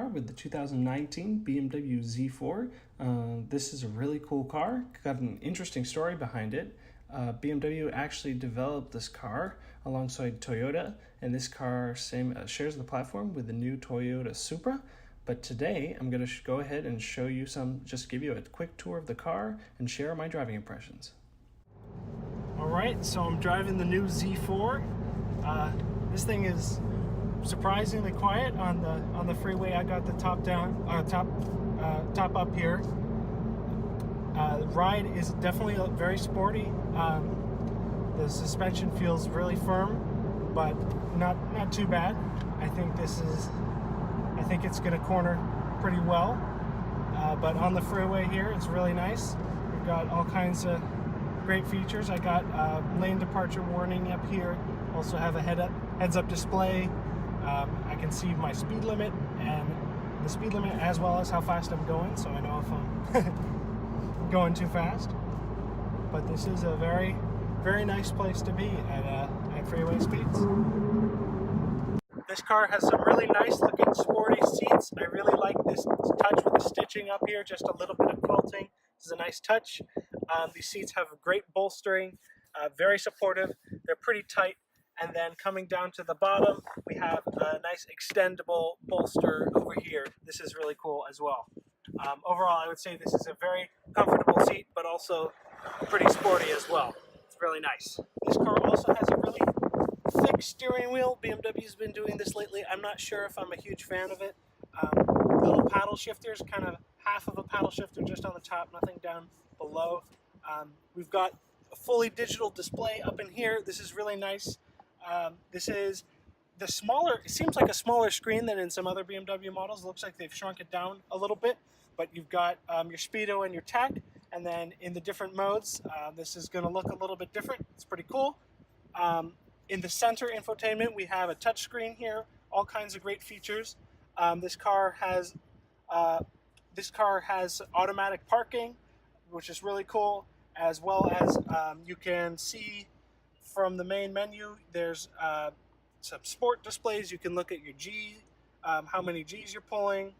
car with the 2019 BMW Z4. This is a really cool car. Got an interesting story behind it. BMW actually developed this car alongside Toyota, and this car shares the platform with the new Toyota Supra. But today I'm going to go ahead and show you just give you a quick tour of the car and share my driving impressions. Alright, so I'm driving the new Z4. This thing is surprisingly quiet on the freeway. I got the top up here. The ride is definitely very sporty. The suspension feels really firm, but not too bad. I think it's going to corner pretty well. But on the freeway here, it's really nice. We've got all kinds of great features. I got lane departure warning up here. Also have a heads-up display. I can see my speed limit and the speed limit as well as how fast I'm going, so I know if I'm going too fast. But this is a very, very nice place to be at freeway speeds. This car has some really nice looking sporty seats. I really like this touch with the stitching up here, just a little bit of quilting. This is a nice touch. These seats have great bolstering, very supportive. They're pretty tight. And then coming down to the bottom, we have a nice extendable bolster over here. This is really cool as well. Overall, I would say this is a very comfortable seat, but also pretty sporty as well. It's really nice. This car also has a really thick steering wheel. BMW's been doing this lately. I'm not sure if I'm a huge fan of it. Little paddle shifters, kind of half of a paddle shifter just on the top, nothing down below. We've got a fully digital display up in here. This is really nice. This is the smaller, it seems like a smaller screen than in some other BMW models. It looks like they've shrunk it down a little bit, but you've got your speedo and your tach, and then in the different modes, this is going to look a little bit different. It's pretty cool. In the center infotainment, we have a touch screen here, all kinds of great features. This car has automatic parking, which is really cool, as well as you can see from the main menu, there's some sport displays. You can look at your G, how many G's you're pulling.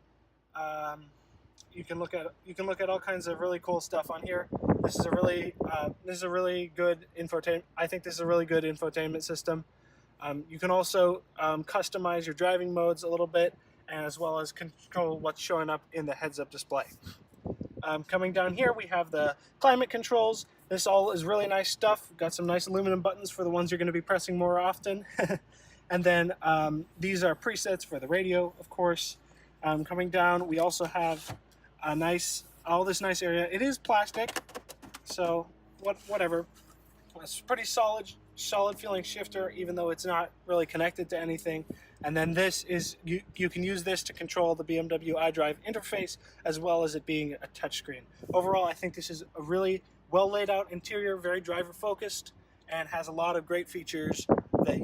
You can look at all kinds of really cool stuff on here. This is a really good infotainment. I think this is a really good infotainment system. You can also customize your driving modes a little bit, and as well as control what's showing up in the heads-up display. Coming down here, we have the climate controls. This all is really nice stuff. We've got some nice aluminum buttons for the ones you're going to be pressing more often. And then these are presets for the radio, of course. Coming down, we also have all this nice area. It is plastic, so whatever. It's pretty solid feeling shifter, even though it's not really connected to anything. And then this is, you can use this to control the BMW iDrive interface, as well as it being a touchscreen. Overall, I think this is a really well laid out interior, very driver focused, and has a lot of great features that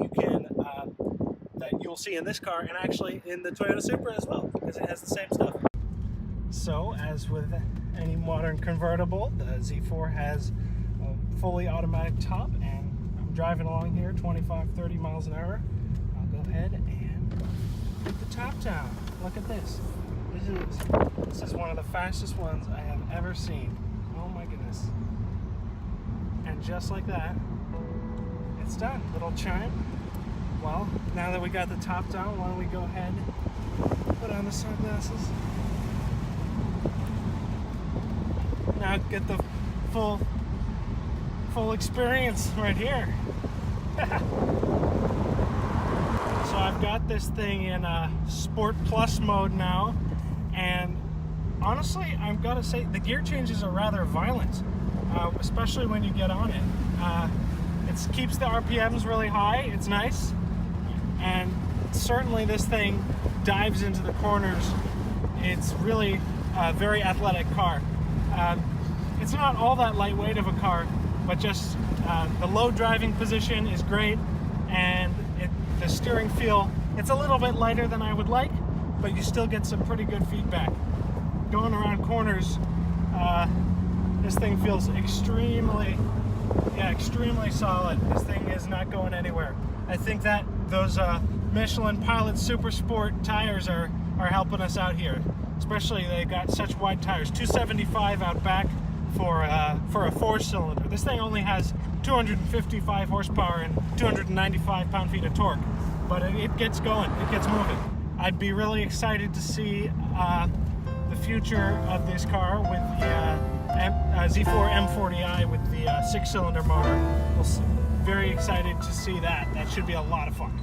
you'll see in this car, and actually in the Toyota Supra as well, because it has the same stuff. So, as with any modern convertible, the Z4 has a fully automatic top, and I'm driving along here 25-30 miles an hour. I'll go ahead and put the top down. Look at this. This is one of the fastest ones I have ever seen. Oh my goodness. And just like that, it's done. Little chime. Well, now that we got the top down, why don't we go ahead and put on the sunglasses. Now get the full experience right here. So I've got this thing in Sport Plus mode now, and honestly, I've got to say the gear changes are rather violent, especially when you get on it. It keeps the RPMs really high. It's nice, and certainly this thing dives into the corners. It's really a very athletic car. It's not all that lightweight of a car, but just the low driving position is great, and the steering feel, it's a little bit lighter than I would like, but you still get some pretty good feedback. Going around corners, this thing feels extremely solid. This thing is not going anywhere. I think that those Michelin Pilot Super Sport tires are are helping us out here. Especially they got such wide tires, 275 out back for a 4-cylinder. This thing only has 255 horsepower and 295 pound-feet of torque, but it gets going, it gets moving. I'd be really excited to see the future of this car with the Z4 M40i with the 6-cylinder motor. Very excited to see that. That should be a lot of fun.